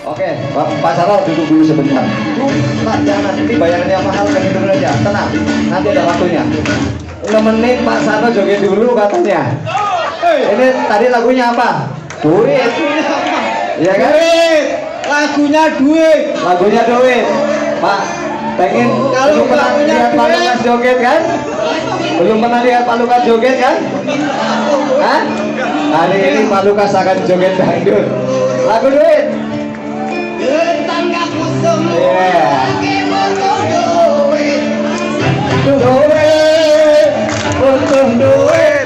Oke, Pak Sarno duduk dulu sebentar. Pak, jangan, ini bayarannya mahal, pengen dulu aja. Tenang, nanti ada waktunya. Nemenin Pak Sarno joget dulu katanya. Ini tadi lagunya apa? Duit. Iya kan? Duit. Lagunya duit. Lagunya duit. Pak, pengen Kalau belum pernah lagunya lihat Pak duit. Lukas joget kan? Belum pernah lihat Pak Lukas joget kan? Hah? Hari ini Pak Lukas akan joget dangdut. Lagu duit. Iya. Duit, untung duit.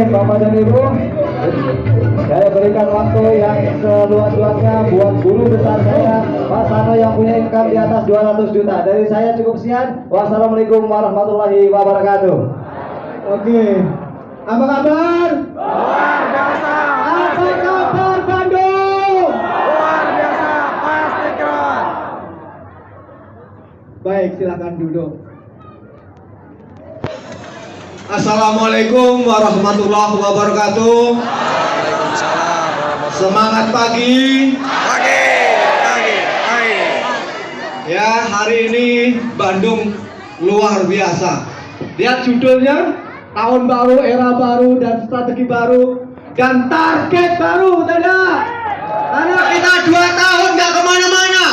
Bapak dan Ibu, saya berikan waktu yang seluas-luasnya buat guru besar saya, Pak Sarno, yang punya income di atas 200 juta. Dari saya cukup sekian. Wassalamualaikum warahmatullahi wabarakatuh. Oke. Apa kabar? Luar biasa. Apa kabar Bandung? Luar biasa. Pasti keren. Baik, silakan duduk. Assalamualaikum warahmatullahi wabarakatuh. Semangat pagi. Pagi. Ya, hari ini Bandung luar biasa. Lihat judulnya, tahun baru, era baru, dan strategi baru, dan target baru, tidak? Karena kita 2 tahun nggak kemana-mana,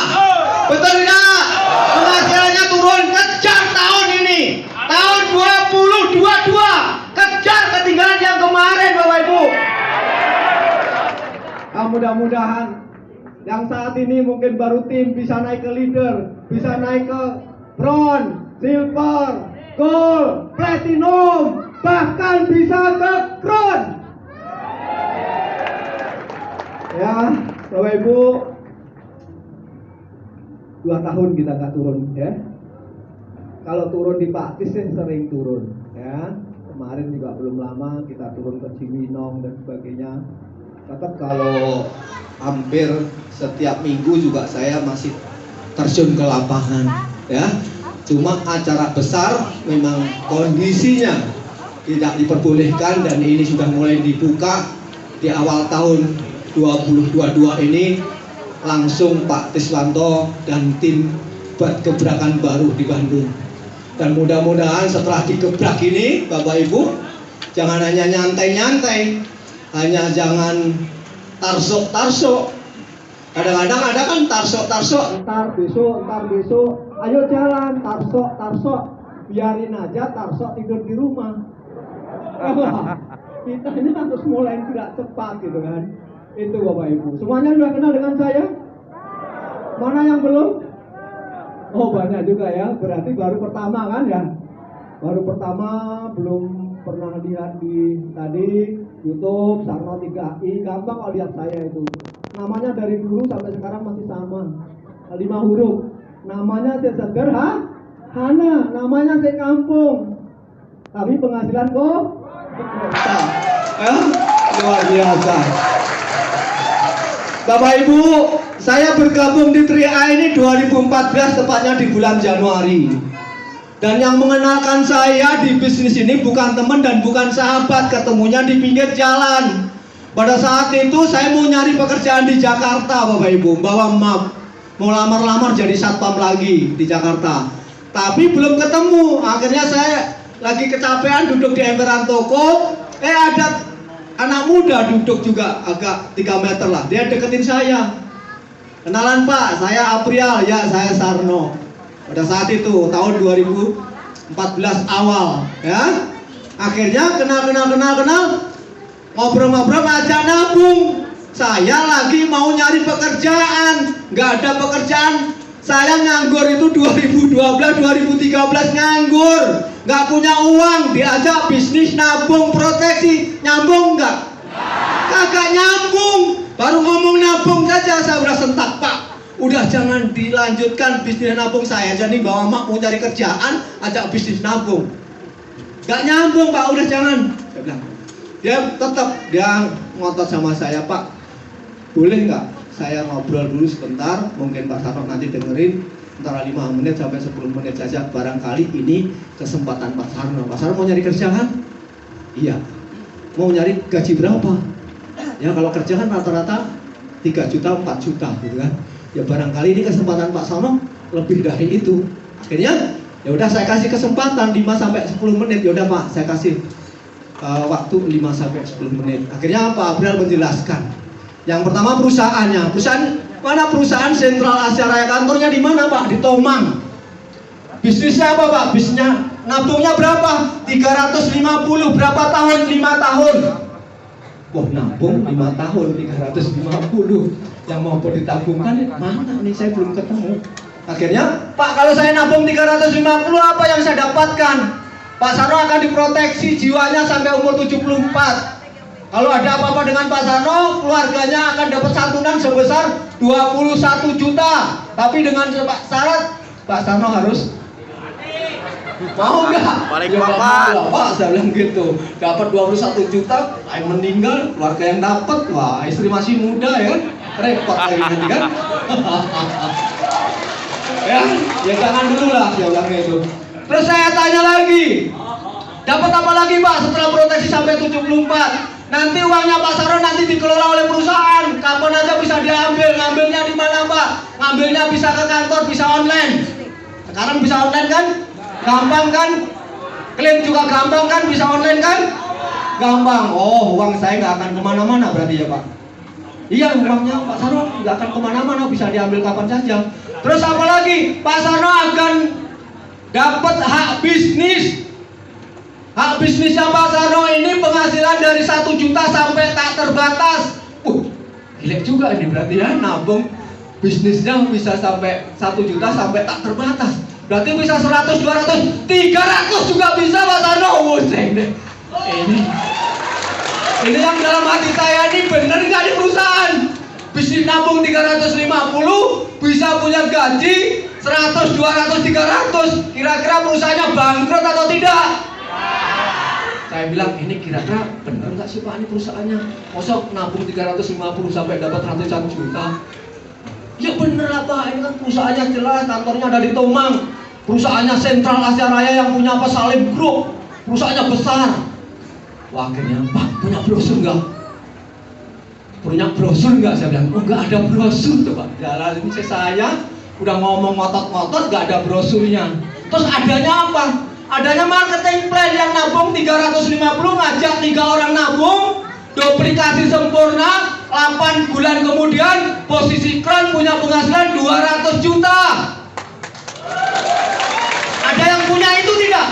betul tidak? Penghasilannya turun, kejar tahun ini, tahun 2022, kejar ketinggalan yang kemarin, Bapak Ibu. Mudah-mudahan yang saat ini mungkin baru tim bisa naik ke leader, bisa naik ke bronze, silver, gold, platinum, bahkan bisa ke crown. Ya, Bapak Ibu, 2 tahun kita nggak turun, ya. Kalau turun di Pakis sering turun, ya. Kemarin juga belum lama kita turun ke Cibinong dan sebagainya. Tetap kalau hampir setiap minggu juga saya masih terjun ke lapangan, ya. Cuma acara besar memang kondisinya tidak diperbolehkan, dan ini sudah mulai dibuka di awal tahun 2022 ini. Langsung Pak Tiswanto dan tim buat gebrakan baru di Bandung. Dan mudah-mudahan setelah digebrak ini, Bapak Ibu, jangan hanya nyantai-nyantai, hanya jangan tarsuk-tarsuk. Kadang-kadang ada kan tarsuk-tarsuk, ntar besok, ayo jalan, tarsuk, biarin aja tarsuk tidur di rumah. Kita ini harus mulai tidak cepat gitu kan. Itu Bapak Ibu. Semuanya sudah kenal dengan saya? Mana yang belum? Oh, banyak juga ya. Berarti baru pertama kan ya? Baru pertama, belum pernah lihat di tadi YouTube Sarno 3i. Gampang kalau lihat saya itu. Namanya dari dulu sampai sekarang masih sama. 5 huruf. Namanya sederhana, namanya kampung. Tapi penghasilan kok luar biasa. Bapak Ibu, saya bergabung di 3i ini 2014, tepatnya di bulan Januari. Dan yang mengenalkan saya di bisnis ini bukan teman dan bukan sahabat, ketemunya di pinggir jalan. Pada saat itu saya mau nyari pekerjaan di Jakarta, Bapak Ibu, bawa map, mau lamar-lamar jadi satpam lagi di Jakarta. Tapi belum ketemu. Akhirnya saya lagi kecapean duduk di emperan toko, ada anak muda duduk juga agak 3 meter lah. Dia deketin saya. Kenalan Pak, saya Aprial, ya saya Sarno. Pada saat itu tahun 2014 awal, ya. Akhirnya kenal, ngobrol-ngobrol, ngajak nabung. Saya lagi mau nyari pekerjaan, nggak ada pekerjaan. Saya nganggur itu 2012, 2013 nganggur, nggak punya uang, diajak bisnis nabung proteksi, nyambung nggak? Kagak nyambung. Baru ngomong nabung saja saya udah sentak, Pak. Udah jangan dilanjutkan bisnis nabung saya. Jadi bawa mak mau cari kerjaan, ajak bisnis nabung. Nggak nyambung, Pak. Udah jangan. Saya bilang. Dia tetap dia ngotot sama saya, Pak. Boleh nggak? Saya ngobrol dulu sebentar, mungkin Pak Sarno nanti dengerin antara 5 menit sampai 10 menit saja. Barangkali ini kesempatan Pak Sarno. Pak Sarno mau nyari kerja kan? Iya. Mau nyari gaji berapa? Ya kalau kerja kan rata-rata 3 juta, 4 juta gitu kan. Ya barangkali ini kesempatan Pak Sarno lebih dari itu. Akhirnya ya udah saya kasih kesempatan 5 sampai 10 menit. Ya udah Pak, saya kasih waktu 5 sampai 10 menit. Akhirnya Pak Abrial menjelaskan. Yang pertama perusahaannya, perusahaan Sentral Asia Raya, kantornya di mana Pak? Di Tomang. Bisnisnya apa Pak? Bisnisnya nabungnya berapa? 350, berapa tahun? 5 tahun. Wah nabung 5 tahun 350. Yang mau ditabungkan mana nih, saya belum ketemu. Akhirnya Pak, kalau saya nabung 350 apa yang saya dapatkan? Pak Sarno akan diproteksi jiwanya sampai umur 74. Kalau ada apa-apa dengan Pak Sarno, keluarganya akan dapat santunan sebesar 21 juta. Tapi dengan syarat Pak Sarno harus mau nggak? Balik Ya, papan. mau lah, Pak, saya bilang gitu. Dapat 21 juta, saya meninggal, keluarga yang dapat, wah istri masih muda ya kan? Repot lagi nanti kan? ya jangan dulu lah, saya bilang gitu. Terus saya tanya lagi, dapat apa lagi Pak setelah proteksi sampai 74? Nanti uangnya Pak Sarno nanti dikelola oleh perusahaan. Kapan aja bisa diambil. Ngambilnya di mana Pak? Ngambilnya bisa ke kantor, bisa online. Sekarang bisa online kan? Gampang kan? Klaim juga gampang kan? Bisa online kan? Gampang. Oh, uang saya nggak akan kemana-mana berarti ya Pak? Iya, uangnya Pak Sarno nggak akan kemana-mana, bisa diambil kapan saja. Terus apa lagi? Pak Sarno akan dapat hak bisnis. Hak bisnisnya Pak Sarno ini penghasilan dari 1 juta sampai tak terbatas. Gila juga ini berarti ya, nabung bisnisnya bisa sampai 1 juta sampai tak terbatas. Berarti bisa 100, 200, 300 juga bisa Pak Sarno. Ini yang dalam hati saya ini bener nggak di perusahaan? Bisnis nabung 350 bisa punya gaji 100, 200, 300. Kira-kira perusahaannya bangkrut atau tidak? Saya bilang ini kira-kira benar nggak sih Pak ini perusahaannya? Masa nabung 350 sampai dapat ratusan juta? Ya bener lah Pak, ini kan perusahaannya jelas, kantornya ada di Tomang. Perusahaannya Sentral Asia Raya yang punya apa Salim Group. Perusahaannya besar. Wah akhirnya Pak punya brosur nggak? Punya brosur nggak? Saya bilang, oh nggak ada brosur tuh Pak. Jalan ini saya udah ngomong ngotot-ngotot nggak ada brosurnya. Terus adanya apa? Adanya marketing plan yang nabung 350, ngajak 3 orang nabung, duplikasi sempurna, 8 bulan kemudian posisi keren punya penghasilan 200 juta. Ada yang punya itu tidak?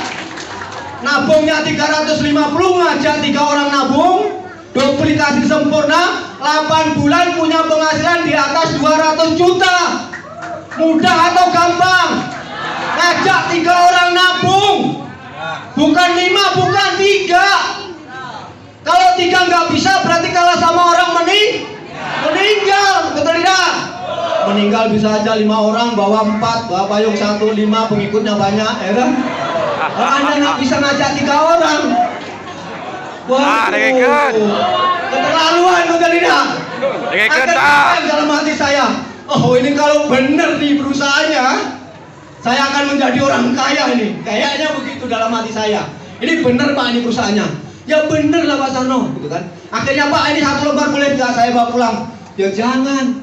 Nabungnya 350, ngajak 3 orang nabung, duplikasi sempurna, 8 bulan punya penghasilan di atas 200 juta. Mudah atau gampang? Ngajak 3 orang nabung, bukan 5, bukan 3. Kalau 3 nggak bisa berarti kalah sama orang meninggal, betul tidak? Meninggal bisa aja 5 orang, bawa 4, bawa payung 1, 5, pengikutnya banyak, ya kan? Anda nggak bisa ngajak 3 orang. Wah, keterlaluan, betul tidak? Akan dalam hati saya, oh ini kalau benar di perusahaannya, saya akan menjadi orang kaya ini. Kayaknya begitu dalam hati saya. Ini benar Pak ini perusahaannya. Ya benar lah Pak Sarno, gitu kan. Akhirnya Pak ini 1 lembar boleh nggak saya bawa pulang? Ya jangan.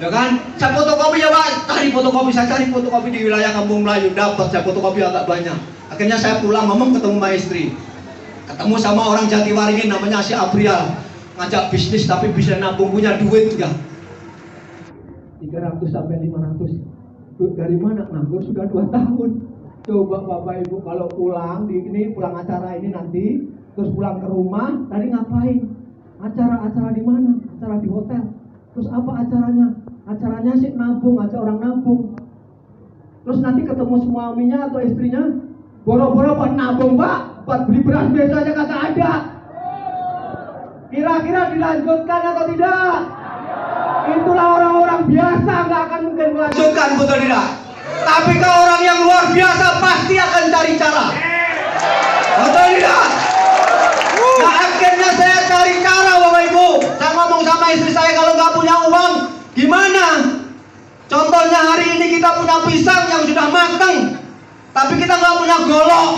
Ya kan? Saya fotokopi ya Pak. Cari fotokopi, saya cari fotokopi di wilayah Kampung Melayu. Dapat saya fotokopi agak banyak. Akhirnya saya pulang, ngomong ketemu sama istri. Ketemu sama orang Jatiwaringin namanya si Abrial. Ngajak bisnis tapi bisa nabung, punya duit enggak? 300 sampai 500. Dari mana? Nganggur sudah 2 tahun. Coba Bapak Ibu kalau pulang pulang acara ini nanti, terus pulang ke rumah, tadi ngapain? Acara-acara di mana? acara di hotel. Terus apa acaranya? Acaranya sih nabung, aja orang nabung. Terus nanti ketemu suaminya atau istrinya, boro-boro buat nabung Pak, buat beli beras biasanya kagak ada. Kira-kira dilanjutkan atau tidak? Itulah orang-orang biasa, nggak akan mungkin melanjutkan, betul tidak? Tapi kalau orang yang luar biasa pasti akan cari cara, betul tidak? Nah akhirnya saya cari cara Bapak Ibu. Saya ngomong sama istri saya, kalau nggak punya uang gimana? Contohnya hari ini kita punya pisang yang sudah matang, tapi kita nggak punya golok.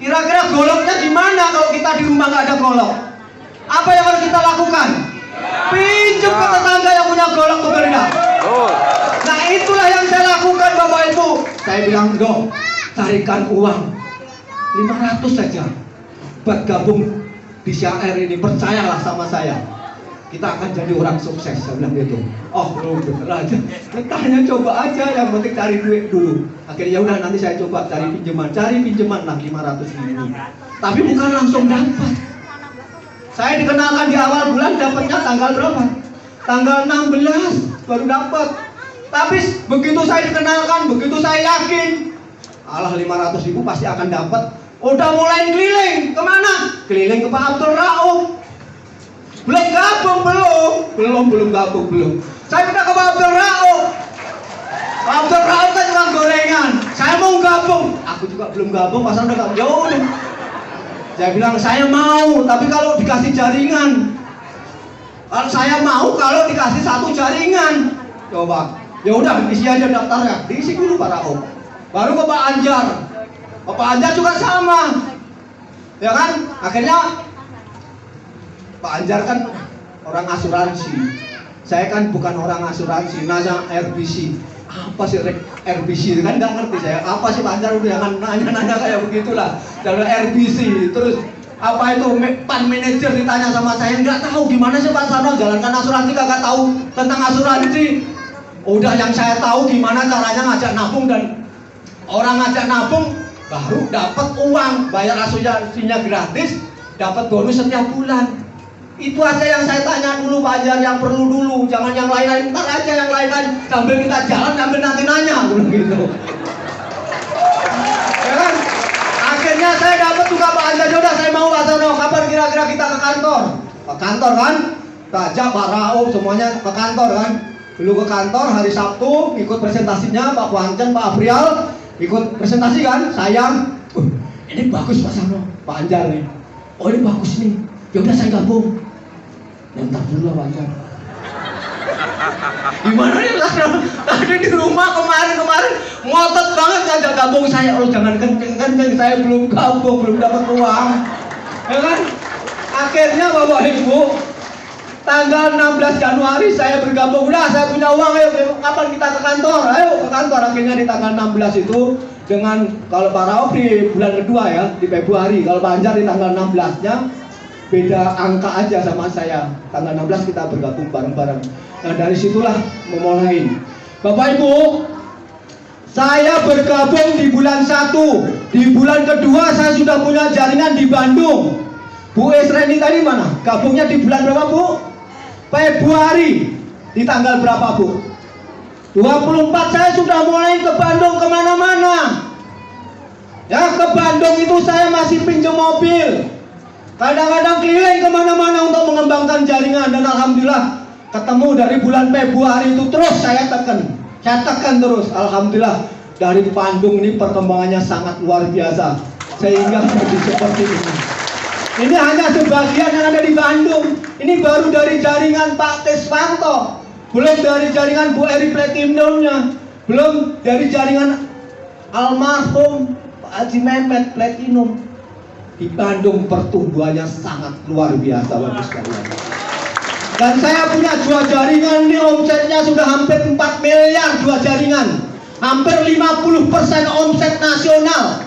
Kira-kira goloknya gimana kalau kita di rumah nggak ada golok? Apa yang harus kita lakukan? Pinjam ke tetangga yang punya golok, betul tidak? Nah itulah yang saya lakukan Bapak Ibu. Saya bilang dong, carikan uang 500 saja buat gabung di syair ini, percayalah sama saya, kita akan jadi orang sukses. Saya bilang gitu. Oh belum bener aja, kita hanya coba aja, yang penting cari duit dulu. Akhirnya udah, nanti saya coba cari pinjaman lah 500 ini. Tapi bukan langsung dapat. Saya dikenalkan di awal bulan, dapatnya tanggal berapa? Tanggal 16 baru dapat. Tapi begitu saya dikenalkan, begitu saya yakin, alah 500.000 pasti akan dapat. Udah mulai keliling, kemana? Keliling ke Pak Abdul Rauf. Belum gabung, belum gabung. Saya pindah ke Pak Abdul Rauf. Pak Abdul Rauf kan tukang gorengan. Saya mau gabung, aku juga belum gabung, masa udah gabung. Yaudah. Saya bilang saya mau, tapi kalau dikasih jaringan. Kalau saya mau kalau dikasih satu jaringan. Coba, ya udah isi aja daftarnya, diisi dulu Pak Rauf. Baru ke Pak Anjar. Pak Anjar juga sama, ya kan? Akhirnya Pak Anjar kan orang asuransi, saya kan bukan orang asuransi, nanya RBC. Apa sih RBC? Kan nggak ngerti saya. Apa sih Pak Anjar, udah jangan nanya kayak begitulah. Kalau RBC, terus apa itu pan manajer ditanya sama saya, nggak tahu gimana sih Pak Sarno jalankan asuransi, kagak tahu tentang asuransi. Udah yang saya tahu gimana caranya ngajak nabung, dan orang ngajak nabung baru dapat uang, bayar asuransinya gratis, dapat bonus setiap bulan. Itu aja yang saya tanya dulu Pak Anjar, yang perlu dulu, jangan yang lain-lain, ntar aja yang lain-lain sambil kita jalan sambil nanti nanya gitu. Ya kan? Akhirnya saya dapat juga Pak Anjar, udah saya mau Pak Sarno, kapan kira-kira kita ke kantor? Ke kantor kan? Kita ajak Pak Rauf semuanya ke kantor kan? Dulu ke kantor hari Sabtu, ikut presentasinya Pak Wancan, Pak Afrial, ikut presentasi kan? Saya, ini bagus Pak Sarno, Pak Anjar nih. Oh ini bagus nih, yaudah saya gabung. Ntar dulu Pak Anjar. Gimana nih Pak Sarno? Tadi di rumah kemarin ngotot banget ngajak gabung saya. Oh jangan kenceng-kenceng, saya belum gabung, belum dapat uang. Ya kan? Akhirnya Bapak Ibu, tanggal 16 Januari saya bergabung. Udah saya punya uang, ayo kapan kita ke kantor? Ayo ke kantor. Akhirnya di tanggal 16 itu, dengan kalau Pak Rauf di bulan kedua ya, di Februari. Kalau Pak Anjar di tanggal 16-nya beda angka aja sama saya. Tanggal 16 kita bergabung bareng-bareng. Nah dari situlah memulai. Bapak Ibu, saya bergabung di bulan 1. Di bulan kedua saya sudah punya jaringan di Bandung. Bu Esreni tadi mana? Gabungnya di bulan berapa Bu? Februari. Di tanggal berapa Bu? 24 saya sudah mulai ke Bandung kemana-mana. Ya ke Bandung itu saya masih pinjam mobil. Kadang-kadang keliling kemana-mana untuk mengembangkan jaringan. Dan alhamdulillah ketemu dari bulan Februari itu terus saya tekan terus. Alhamdulillah dari Bandung ini perkembangannya sangat luar biasa. Sehingga menjadi seperti ini. Ini hanya sebagian yang ada di Bandung. Ini baru dari jaringan Pak Tesvanto, belum dari jaringan Bu Eri Platinumnya, belum dari jaringan almarhum Pak Haji Mehmet Platinum. Di Bandung pertumbuhannya sangat luar biasa Bapak sekalian. Dan saya punya 2 jaringan ini, omsetnya sudah hampir 4 miliar 2 jaringan. Hampir 50% omset nasional.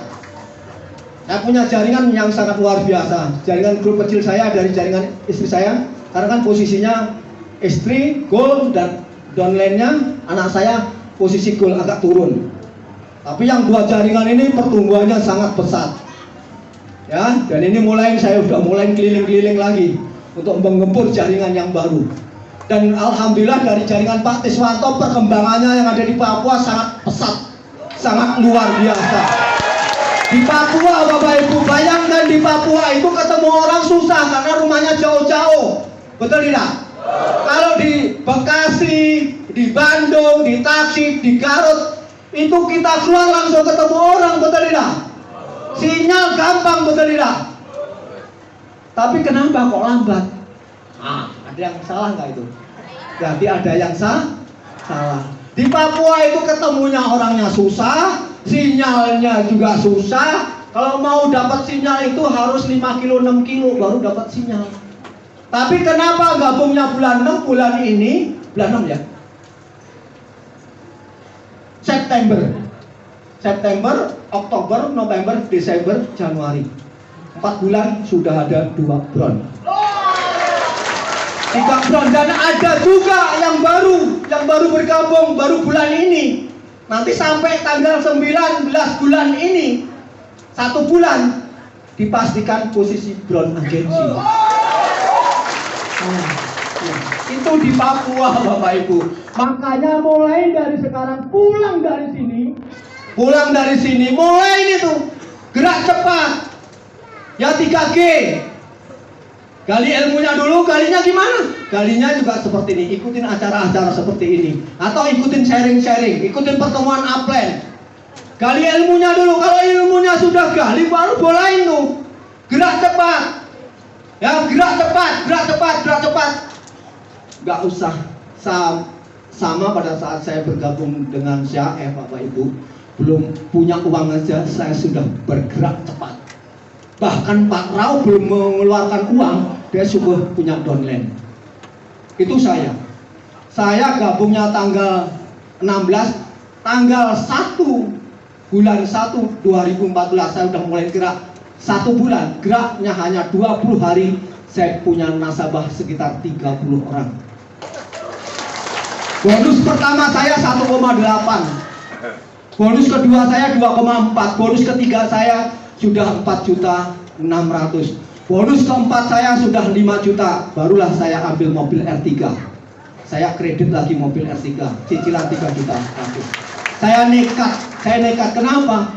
Saya punya jaringan yang sangat luar biasa. Jaringan grup kecil saya dari jaringan istri saya, karena kan posisinya istri goal dan downline-nya anak saya posisi goal agak turun. Tapi yang 2 jaringan ini pertumbuhannya sangat pesat. Ya, dan ini saya udah mulai keliling-keliling lagi. untuk menggempur jaringan yang baru. Dan alhamdulillah dari jaringan Pak Tiswanto perkembangannya yang ada di Papua sangat pesat, sangat luar biasa. Di Papua Bapak Ibu, bayangkan di Papua itu ketemu orang susah karena rumahnya jauh-jauh. Betul tidak? Kalau di Bekasi, di Bandung, di Tasik, di Garut, itu kita keluar langsung ketemu orang, betul tidak? Sinyal gampang, betul tidak? Tapi kenapa kok lambat? Ada yang salah nggak itu? Berarti ada yang salah. Di Papua itu ketemunya orangnya susah, sinyalnya juga susah. Kalau mau dapat sinyal itu harus 5 kilo, 6 kilo baru dapat sinyal. Tapi kenapa gabungnya bulan 6, bulan ini, bulan 6 ya? September, Oktober, November, Desember, Januari. 4 bulan sudah ada 2 bron. 3 bron, dan ada juga yang baru bergabung baru bulan ini. Nanti sampai tanggal 19 bulan ini, 1 bulan dipastikan posisi bron agensi. Itu di Papua Bapak Ibu. Makanya mulai dari sekarang pulang dari sini mulai ini tuh gerak cepat. Ya 3G. Gali ilmunya dulu, galinya gimana? Galinya juga seperti ini, ikutin acara-acara seperti ini, atau ikutin sharing-sharing, ikutin pertemuan upline. Gali ilmunya dulu, kalau ilmunya sudah gali baru bolain tuh. Gerak cepat. Ya, gerak cepat. Gak usah sama pada saat saya bergabung dengan Syah Bapak Ibu, belum punya uang aja saya sudah bergerak cepat. Bahkan Pak Rau belum mengeluarkan uang, dia sudah punya downline. Itu saya gabungnya tanggal 16, tanggal 1 bulan 1 2014 saya sudah mulai gerak. 1 bulan, geraknya hanya 20 hari, saya punya nasabah sekitar 30 orang. Bonus pertama saya 1,8, bonus kedua saya 2,4, bonus ketiga saya sudah 4.600.000, bonus keempat saya sudah 5 juta, barulah saya ambil mobil R3. Saya kredit lagi mobil R3, cicilan 3 juta. Saya nekat, kenapa?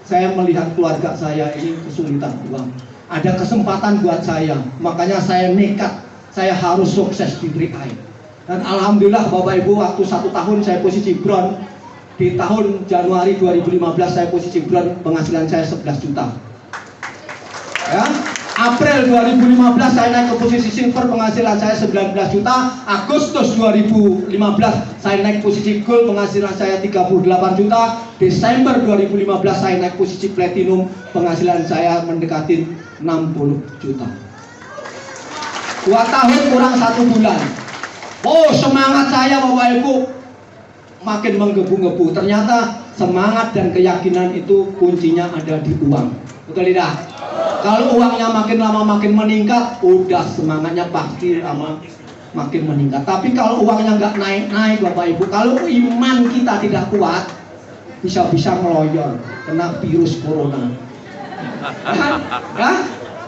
Saya melihat keluarga saya ini kesulitan uang, ada kesempatan buat saya, makanya saya nekat, saya harus sukses di 3i. Dan alhamdulillah Bapak Ibu, waktu 1 tahun saya posisi bron. Di tahun Januari 2015 saya posisi bron, penghasilan saya 11 juta. Ya, April 2015 saya naik ke posisi silver, penghasilan saya 19 juta. Agustus 2015 saya naik posisi gold, penghasilan saya 38 juta. Desember 2015 saya naik posisi platinum, penghasilan saya mendekati 60 juta. 2 tahun kurang 1 bulan. Oh, semangat saya Bapak Ibu makin menggebu-gebu. Ternyata semangat dan keyakinan itu kuncinya ada di uang. Betul tidak? Kalau uangnya makin lama makin meningkat, udah semangatnya pasti makin meningkat. Tapi kalau uangnya nggak naik-naik Bapak Ibu, kalau iman kita tidak kuat, bisa-bisa meloyor, kena virus corona. Hah?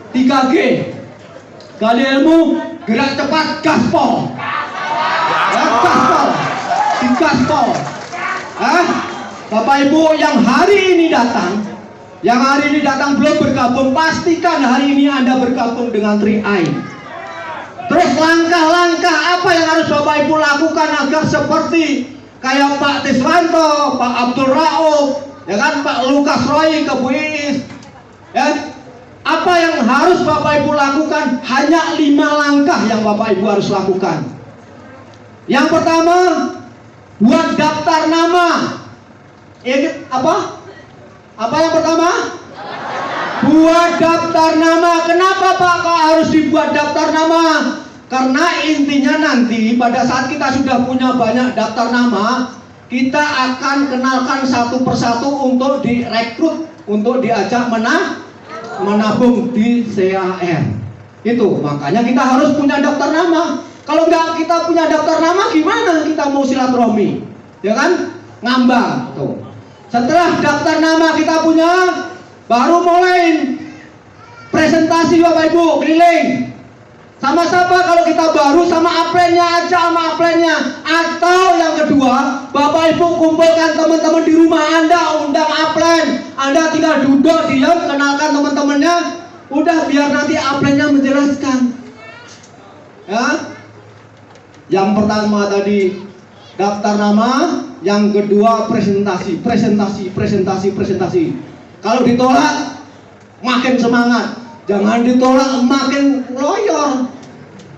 3G. Gali ilmu, gerak cepat, gaspol. Gaspol. Bapak Ibu yang hari ini datang belum bergabung, pastikan hari ini Anda bergabung dengan 3i. Terus langkah-langkah apa yang harus Bapak Ibu lakukan agar seperti kayak Pak Tiswanto, Pak Abdul Rauf, ya kan, Pak Lukas Roy ke Bu Iis, ya. Apa yang harus Bapak Ibu lakukan? Hanya 5 langkah yang Bapak Ibu harus lakukan. Yang pertama, buat daftar nama. Ini apa? Apa yang pertama? Buat daftar nama. Kenapa Pak kok harus dibuat daftar nama? Karena intinya nanti pada saat kita sudah punya banyak daftar nama, kita akan kenalkan satu persatu untuk direkrut, untuk diajak menabung di CAR. Itu makanya kita harus punya daftar nama. Kalau nggak kita punya daftar nama, gimana kita mau silaturahmi? Ya kan? Ngambang tuh. Setelah daftar nama kita punya, baru mulai presentasi Bapak Ibu, keliling. Sama siapa kalau kita baru? Sama upline-nya aja, sama upline-nya. Atau yang kedua, Bapak Ibu kumpulkan teman-teman di rumah Anda, undang upline. Anda tinggal duduk, diam, kenalkan teman-temannya. Udah biar nanti upline-nya menjelaskan. Ya. Yang pertama tadi daftar nama, yang kedua presentasi. Kalau ditolak makin semangat. Jangan ditolak makin loyor.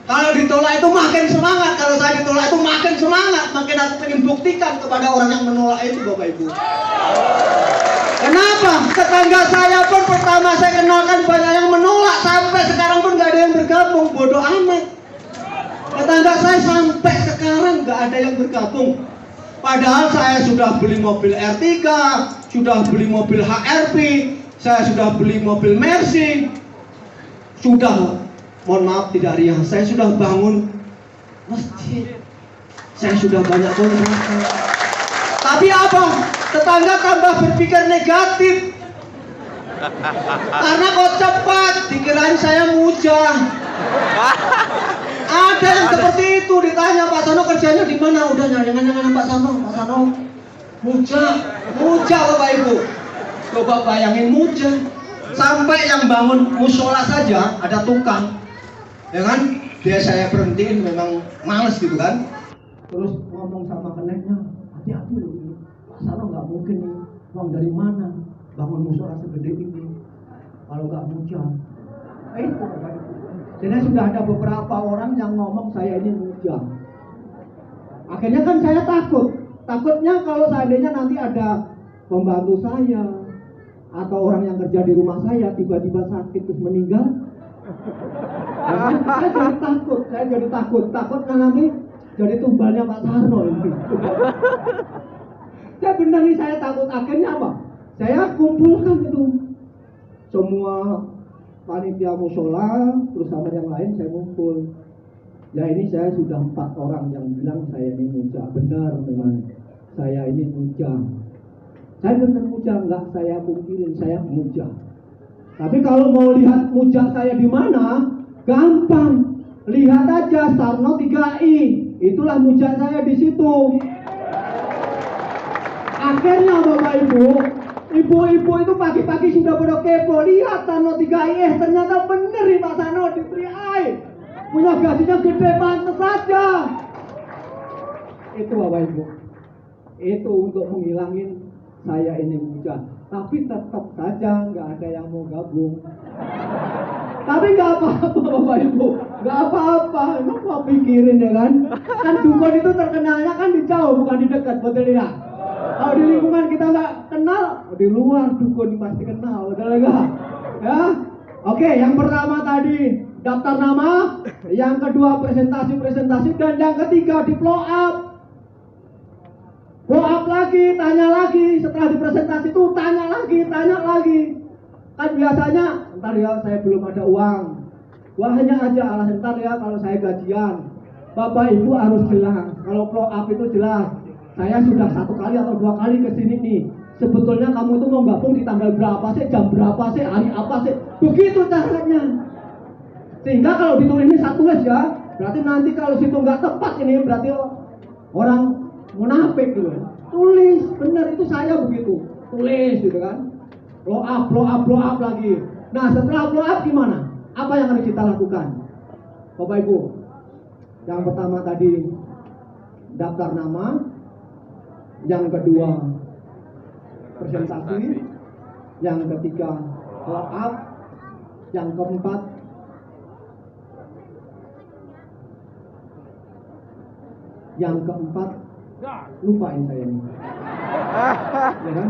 Kalau ditolak itu makin semangat. Kalau saya ditolak itu makin semangat. Makin aku ingin buktikan kepada orang yang menolak itu, Bapak Ibu. Kenapa? Tetangga saya pun pertama saya kenalkan banyak yang menolak. Sampai sekarang pun gak ada yang bergabung. Bodoh amat. Tetangga saya sampai sekarang gak ada yang bergabung. Padahal saya sudah beli mobil R3, sudah beli mobil HRV, saya sudah beli mobil Mercy. Sudah, mohon maaf tidak riah, saya sudah bangun masjid, saya sudah banyak kontrakan. Tapi apa? Tetangga tambah berpikir negatif. Karena kok cepat, dikirain saya mujah. Ada yang seperti itu, ditanya Pak Sano kerjanya di mana? Udah nyanyi-nyanyi Pak Sano mujah Bapak Ibu. Coba bayangin mujah. Sampai yang bangun musola saja ada tukang, ya kan? Dia saya berhentiin, memang males gitu kan. Terus ngomong sama keneknya, hati-hati loh, Pak Sano nggak mungkin nih, uang dari mana bangun musola segede ini kalau nggak mujah. Itu Bapak Ibu. Jadi sudah ada beberapa orang yang ngomong saya ini mujah. Akhirnya kan saya takutnya kalau seandainya nanti ada pembantu saya atau orang yang kerja di rumah saya tiba-tiba sakit terus meninggal, saya jadi takut kan nanti jadi tumbalnya Pak Sarno ini. Saya benar nih, saya takut. Akhirnya apa? Saya kumpulkan itu semua panitia musola terus sama yang lain, saya kumpul. Ya ini saya sudah 4 orang yang bilang saya ini mujah. Benar memang saya ini mujah. Saya benar mujah, enggak saya pungkirin, saya mujah. Tapi kalau mau lihat mujah saya di mana, gampang. Lihat aja Sarno 3i. Itulah mujah saya di situ. Akhirnya Bapak Ibu, ibu-ibu itu pagi-pagi sudah pada kepo. Lihat Sarno 3i, ternyata bener nih Pak Sarno di 3i. Punya gajinya gede, pantas saja. Itu Bapak Ibu. Itu untuk menghilangin saya ini mujah, tapi tetap saja nggak ada yang mau gabung. Tapi nggak apa-apa Bapak Ibu, nggak apa-apa. Emang mau pikirin ya kan? Kan dukun itu terkenalnya kan di jauh bukan di dekat, betul tidak? Kalau di lingkungan kita nggak kenal, di luar dukun pasti kenal, betul nggak? Ya, oke. Yang pertama tadi daftar nama, yang kedua presentasi, dan yang ketiga di blow up. Blow up lagi, tanya lagi. Setelah dipresentasi itu tanya lagi. Kan biasanya, ntar ya saya belum ada uang. Wahnya aja alasan ntar ya kalau saya gajian. Bapak Ibu harus jelas. Kalau blow up itu jelas. Saya sudah 1 kali atau 2 kali kesini nih. Sebetulnya kamu itu mau gabung di tanggal berapa sih, jam berapa sih, hari apa sih? Begitu caranya. Sehingga kalau ditulis ini satu ya, berarti nanti kalau situ nggak tepat ini berarti orang munafik gitu. Tulis, benar itu saya begitu. Tulis gitu kan. Blow up lagi. Nah, setelah blow up gimana? Apa yang harus kita lakukan? Bapak Ibu. Yang pertama tadi daftar nama, yang kedua presentasi, yang ketiga blow up, yang keempat lupain saya ini. Ya kan?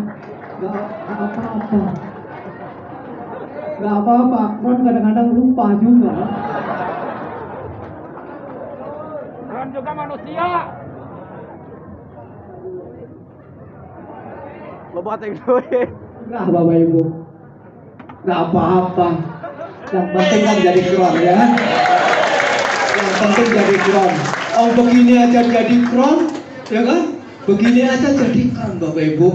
Gak apa-apa. Ron kadang-kadang lupa juga. Ron juga manusia. Bapak tinggi duit. Nah Bapak Ibu, gak apa-apa. Yang penting kan jadi kron ya. Yang penting jadi kron. Oh begini aja jadi kron, ya kan? Begini aja jadi kron Bapak Ibu.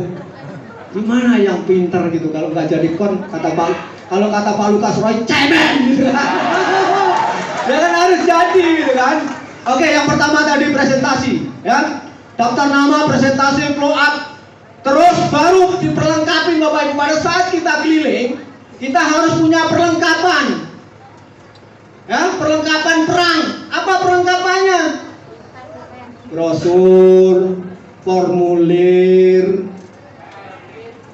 Gimana yang pintar gitu kalau nggak jadi kron? Kalau kata Pak Lukas Roy, cemen gitu. Ya kan harus jadi gitu kan. Oke, yang pertama tadi presentasi, ya. Daftar nama, presentasi, flow up. Terus baru diperlengkapi Bapak Ibu. Pada saat kita keliling, kita harus punya perlengkapan. Ya, perlengkapan perang. Apa perlengkapannya? Brosur, formulir.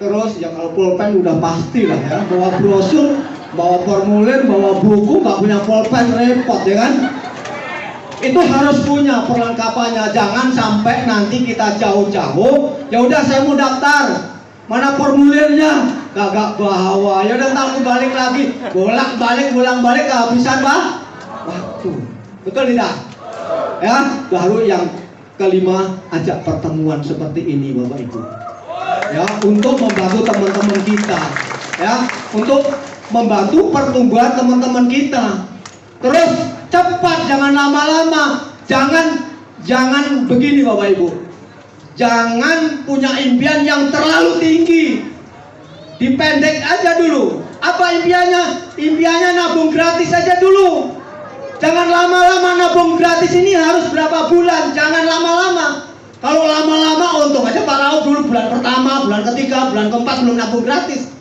Terus ya kalau pulpen udah pasti lah ya. Bawa brosur, bawa formulir, bawa buku, nggak punya pulpen repot ya kan? Itu harus punya perlengkapannya. Jangan sampai nanti kita jauh-jauh. Ya udah saya mau daftar. Mana formulirnya? Gagak bawa. Ya udah ntar balik lagi. Bolak-balik, bolak-balik kehabisan waktu. Betul tidak? Ya, baru yang kelima, ajak pertemuan seperti ini Bapak Ibu. Ya, untuk membantu teman-teman kita. Ya, untuk membantu pertumbuhan teman-teman kita. Terus cepat, jangan lama-lama. Jangan begini Bapak Ibu. Jangan punya impian yang terlalu tinggi. Dipendek aja dulu. Apa impiannya? Impiannya nabung gratis aja dulu. Jangan lama-lama nabung gratis ini harus berapa bulan. Jangan lama-lama. Kalau lama-lama untung aja Pak Raul dulu bulan pertama, bulan ketiga, bulan keempat belum nabung gratis.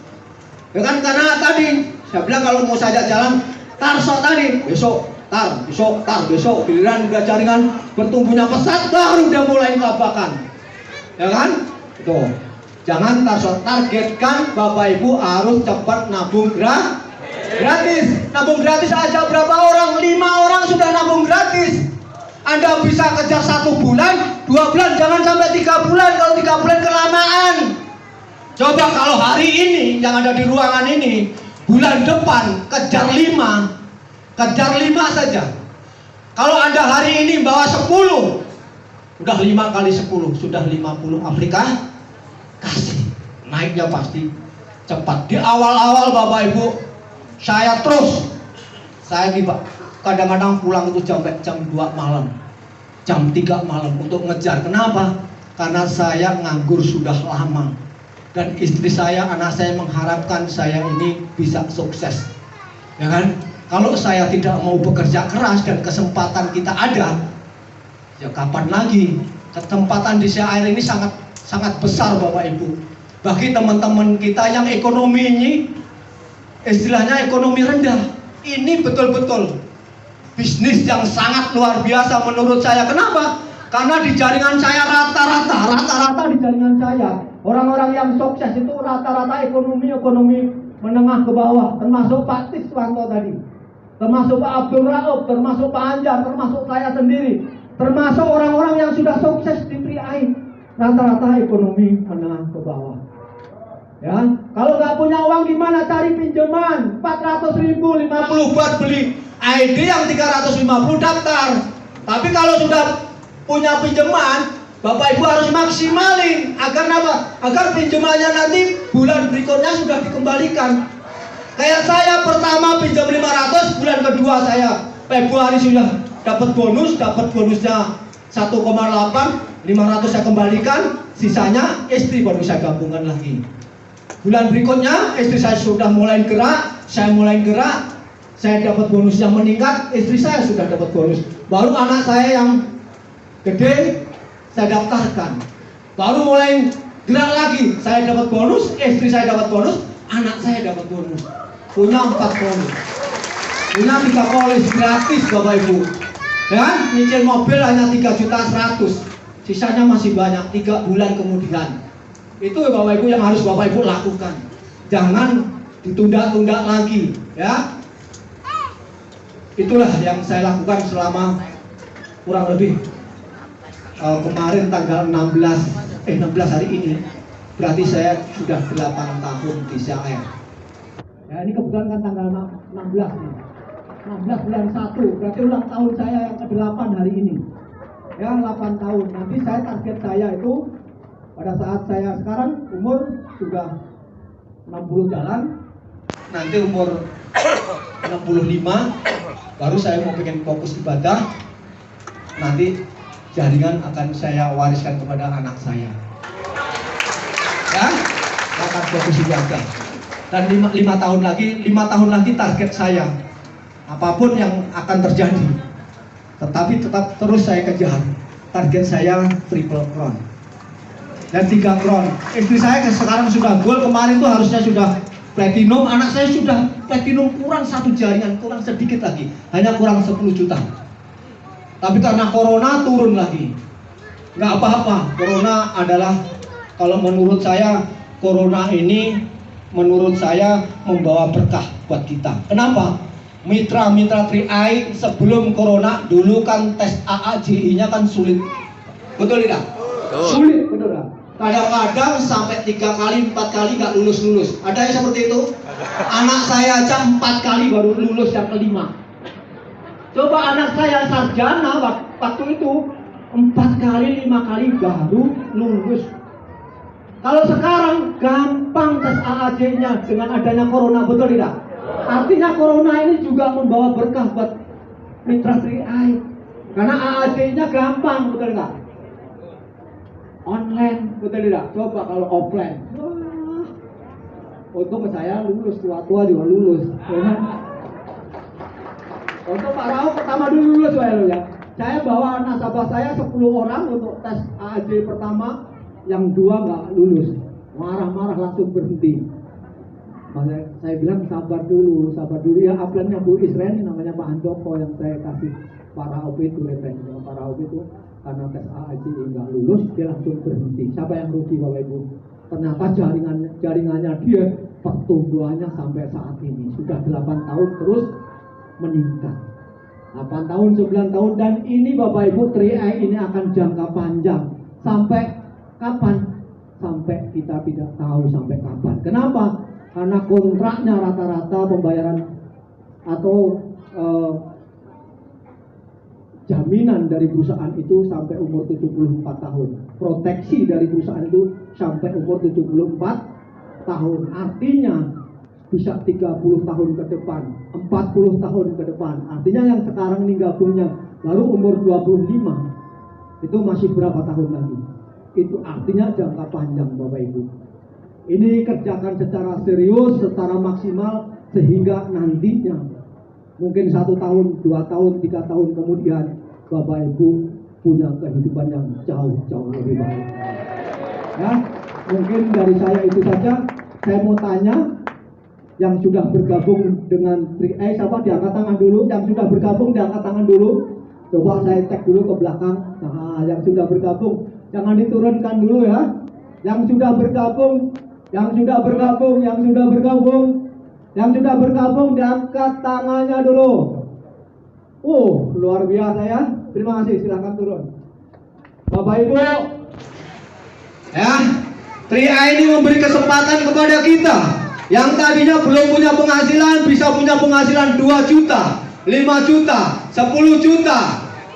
Ya kan, karena tadi saya bilang kalau mau sajak jalan tarsok tadi, besok giliran udah jaringan bertumbuhnya pesat baru udah mulai kelabakan. Ya kan? Tuh. Jangan targetkan Bapak Ibu harus cepat nabung gratis. Nabung gratis aja berapa orang? 5 orang sudah nabung gratis. Anda bisa kejar 1 bulan, 2 bulan, jangan sampai 3 bulan. Kalau 3 bulan kelamaan. Coba kalau hari ini yang ada di ruangan ini, bulan depan kejar 5. Kejar 5 saja. Kalau Anda hari ini bawa 10, udah 5 kali 10, sudah 50 aplikasi. Naiknya pasti cepat. Di awal-awal Bapak Ibu, saya kadang-kadang pulang itu jam 2 malam, jam 3 malam untuk ngejar. Kenapa? Karena saya nganggur sudah lama. Dan istri saya, anak saya mengharapkan saya ini bisa sukses. Ya kan? Kalau saya tidak mau bekerja keras dan kesempatan kita ada, ya kapan lagi? Kesempatan di CAR ini sangat besar Bapak Ibu. Bagi teman-teman kita yang ekonomi ini, istilahnya ekonomi rendah, ini betul-betul bisnis yang sangat luar biasa menurut saya. Kenapa? Karena di jaringan saya rata-rata di jaringan saya, orang-orang yang sukses itu rata-rata ekonomi menengah ke bawah, termasuk Pak Tiswanto tadi, termasuk Pak Abdul Rauf, termasuk Pak Anjar, termasuk saya sendiri, termasuk orang-orang yang sudah sukses di PRI, rata-rata ekonomi menengah ke bawah. Ya, kalau nggak punya uang gimana? Cari pinjaman 400.000, 50 buat beli ID yang 350 daftar. Tapi kalau sudah punya pinjaman, Bapak Ibu harus maksimalin agar apa? Agar pinjamannya nanti bulan berikutnya sudah dikembalikan. Kayak saya pertama pinjam 500, bulan kedua saya Februari sudah dapat bonusnya 1,8, 500 saya kembalikan, sisanya istri baru saya gabungkan lagi. Bulan berikutnya istri saya sudah mulai gerak, saya dapat bonus yang meningkat, istri saya sudah dapat bonus. Baru anak saya yang gede saya daftarkan. Baru mulai gerak lagi, saya dapat bonus, istri saya dapat bonus, anak saya dapat bonus. Punya 4 bonus. Punya 3 polis gratis Bapak Ibu. Ya, nyicil mobil hanya 3.100.000. Sisanya masih banyak 3 bulan kemudian. Itu Bapak Ibu yang harus Bapak Ibu lakukan. Jangan ditunda-tunda lagi, ya. Itulah yang saya lakukan selama kurang lebih kemarin tanggal 16 hari ini. Berarti saya sudah 8 tahun di CAR. Ya, ini kebetulan kan tanggal 16 nih. 16 bulan 1, berarti ulang tahun saya yang ke-8 hari ini. Ya, 8 tahun. Nanti target saya itu pada saat saya sekarang umur sudah 60 jalan, nanti umur 65 baru saya mau pengen fokus ibadah. Nanti jaringan akan saya wariskan kepada anak saya. Ya, akan fokus ibadah. Dan 5 tahun lagi target saya apapun yang akan terjadi. Tetapi tetap terus saya kejar. Target saya triple crown dan 3 crown. Istri saya sekarang sudah gold, kemarin tuh harusnya sudah platinum, anak saya sudah platinum, kurang 1 jaringan, kurang sedikit lagi, hanya kurang 10 juta. Tapi karena corona turun lagi. Nggak apa-apa, corona adalah, kalau menurut saya, corona ini menurut saya membawa berkah buat kita. Kenapa? Mitra-mitra Tri-Eye sebelum corona dulu kan tes AAJI-nya kan sulit. Betul tidak? Sulit, betul tidak? Kadang-kadang sampai 3 kali, 4 kali nggak lulus-lulus. Ada yang seperti itu? Anak saya aja 4 kali baru lulus yang kelima. Coba anak saya sarjana waktu itu 4 kali, 5 kali baru lulus. Kalau sekarang gampang tes AAJ-nya dengan adanya corona, betul tidak? Artinya corona ini juga membawa berkah buat mitra Tri-Eye. Karena AAJ-nya gampang, betul tidak? Online, betul tidak? Coba kalau offline. Wah, untuk saya lulus, tua-tua juga lulus. Ya. Untuk Pak Rauf pertama dulu lulus ya. Saya bawa nasabah saya 10 orang untuk tes AAJ pertama, yang 2 nggak lulus. Marah-marah langsung berhenti. Saya bilang sabar dulu ya. Upline-nya Bu Israel, namanya Pak Handoko yang saya kasih Pak Rauf itu referensinya. Pak Rauf itu karena tes AAJ nggak lulus, dia langsung berhenti. Siapa yang rugi Bapak Ibu? Ternyata jaringannya dia pertumbuhannya sampai saat ini sudah 8 tahun terus meningkat. 8 tahun, 9 tahun, dan ini Bapak Ibu Tri-Eye ini akan jangka panjang. Sampai kapan? Sampai kita tidak tahu sampai kapan. Kenapa? Karena kontraknya rata-rata pembayaran atau jaminan dari perusahaan itu sampai umur 74 tahun. Proteksi dari perusahaan itu sampai umur 74 tahun. Artinya bisa 30 tahun ke depan, 40 tahun ke depan. Artinya yang sekarang ini gabungnya lalu umur 25, itu masih berapa tahun lagi? Itu artinya jangka panjang Bapak Ibu. Ini kerjakan secara serius, secara maksimal, sehingga nantinya mungkin 1 tahun, 2 tahun, 3 tahun kemudian Bapak Ibu punya kehidupan yang jauh-jauh lebih baik. Ya, mungkin dari saya itu saja. Saya mau tanya, yang sudah bergabung dengan Tri-Eye, siapa? Diangkat tangan dulu. Yang sudah bergabung diangkat tangan dulu. Coba saya cek dulu ke belakang. Nah, yang sudah bergabung jangan diturunkan dulu ya. Yang sudah bergabung, yang sudah bergabung diangkat tangannya dulu. Luar biasa ya. Terima kasih, silahkan turun. Bapak Ibu, ya, Tri-Eye ini memberi kesempatan kepada kita yang tadinya belum punya penghasilan, bisa punya penghasilan 2 juta, 5 juta, 10 juta,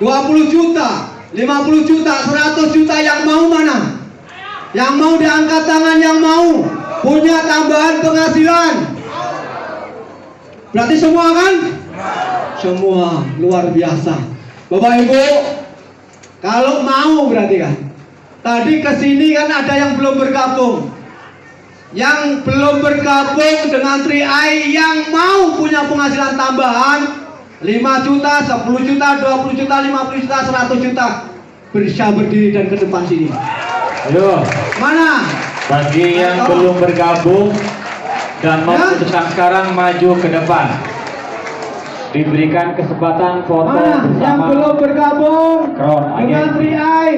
20 juta, 50 juta, 100 juta. Yang mau mana? Yang mau diangkat tangan, yang mau punya tambahan penghasilan. Berarti semua kan? Semua, luar biasa. Bapak Ibu, kalau mau berarti kan. Tadi kesini kan ada yang belum bergabung. Yang belum bergabung dengan Tri-Eye, yang mau punya penghasilan tambahan 5 juta, 10 juta, 20 juta, 50 juta, 100 juta, bisa berdiri dan ke depan sini. Ayo. Mana? Bagi yang belum bergabung dan mau memutuskan sekarang, maju ke depan. Diberikan kesempatan foto Mana? bersama. Yang belum bergabung Crown dengan Agen. Tri-Eye,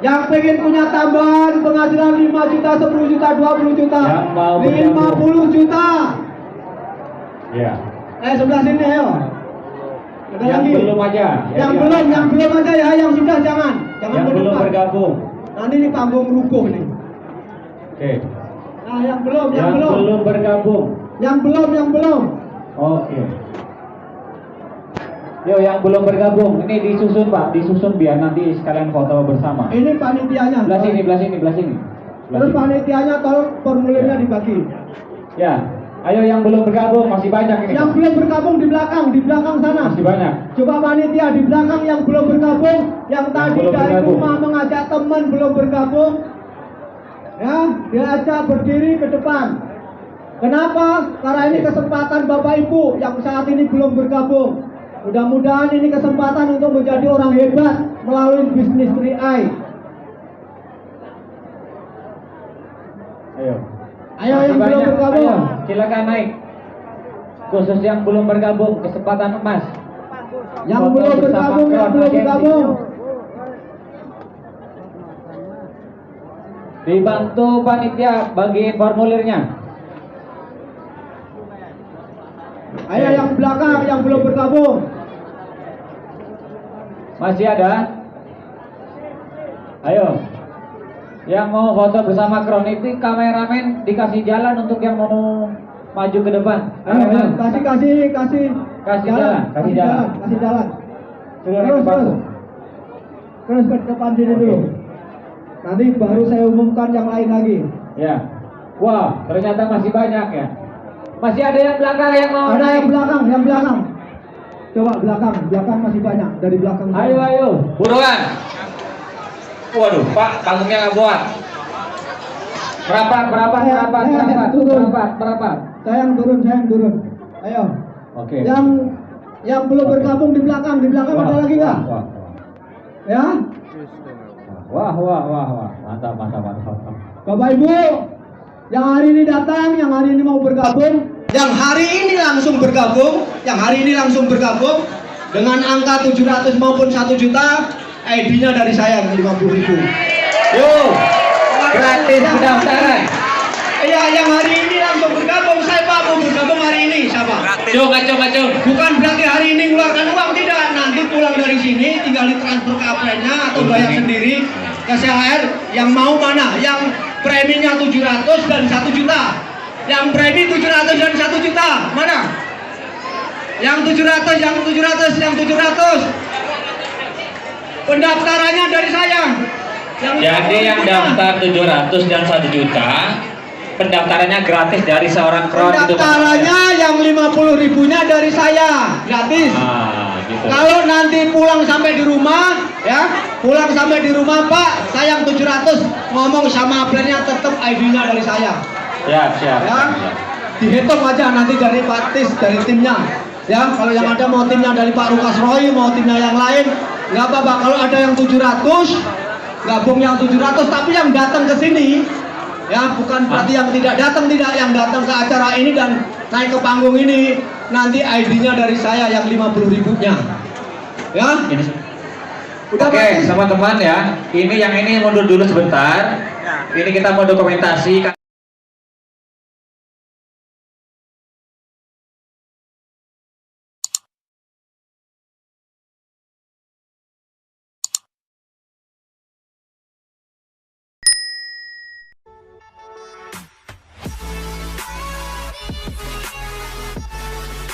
yang pengen punya tambahan penghasilan 5 juta, 10 juta, 20 juta, Yang mau 50 juta. Ya. Sebelah sini ayo. Ada Yang lagi? belum aja. Yang belum aja ya, yang sudah jangan Yang ke belum depan. bergabung. Nanti ini panggung rubuh nih. Oke. Nah, yang belum. Belum bergabung. Yang belum. Oke. Yo, yang belum bergabung, ini disusun Pak, disusun biar nanti sekalian foto bersama. Ini panitianya. Belah sini. Terus panitianya tolong formulirnya dibagi. Ya, ayo yang belum bergabung, masih banyak ini. Yang belum bergabung di belakang sana. Masih banyak. Coba panitia di belakang yang belum bergabung, yang tadi belum dari bergabung. rumah mengajak teman belum bergabung, ya, diajak berdiri ke depan. Kenapa? Karena ini kesempatan Bapak Ibu yang saat ini belum bergabung. Mudah-mudahan ini kesempatan untuk menjadi orang hebat melalui bisnis 3i. Ayo. Ayo Masih yang belum banyak. bergabung. Ayo, silakan naik. Khusus yang belum bergabung, kesempatan emas. Yang Foto belum bersama bergabung, yang Crown belum Agency. bergabung. Dibantu panitia bagiin formulirnya. Ayo yang belakang, yang belum bergabung. Masih ada? Ayo. Yang mau foto bersama Crown itu kameramen dikasih jalan untuk yang mau maju ke depan. Ayo, Kameramen. kasih jalan. kasih jalan. Suruh Terus, ke depan. Terus ke depan sini dulu. Nanti baru saya umumkan yang lain lagi. Ya. Wah, ternyata masih banyak ya. Masih ada yang belakang yang mau Ada naik. yang belakang. Coba belakang masih banyak dari belakang. Ayo. Buruan. Waduh, Pak, panggungnya nggak buat. Merapat. Turun. Merapat. Saya yang turun. Ayo. Oke. Yang belum bergabung di belakang ada lagi nggak? Ya. Wah. Mantap. Bapak Ibu, yang hari ini datang, yang hari ini mau bergabung, yang hari ini langsung bergabung dengan angka 700 maupun 1 juta, ID-nya dari saya 50.000. Yo, gratis pendaftaran. Iya, yang hari ini langsung bergabung, saya Pak mau bergabung hari ini, siapa? Coba. Bukan berarti hari ini ngeluarkan uang, tidak. Nanti pulang dari sini tinggal ditransfer ke APN-nya atau bayar sendiri ke CHR. Yang mau mana? Yang preminya 700 dan 1 juta. Yang premi 700 dan 1 juta. Mana? Yang 700. Pendaftarannya dari saya. Jadi yang daftar 700 dan 1 juta, pendaftarannya gratis dari seorang Crown itu. Pendaftarannya yang 50.000-nya dari saya, gratis. Gitu. Kalau nanti pulang sampai di rumah, Pak, saya yang 700 ngomong sama aplennya tetap ID-nya dari saya. Siap. Ya, dihitung aja nanti dari Pak Tis, dari timnya. Ya, kalau yang ada mau timnya dari Pak Lukas Roy, mau timnya yang lain, nggak apa-apa. Kalau ada yang 700, gabung yang 700, tapi yang datang ke sini, ya bukan berarti yang tidak datang, yang datang ke acara ini dan naik ke panggung ini, nanti ID-nya dari saya yang 50.000-nya. Ya? Udah, Oke, Pak Tis? teman-teman ya. Ini mundur dulu sebentar. Ini kita mau dokumentasi.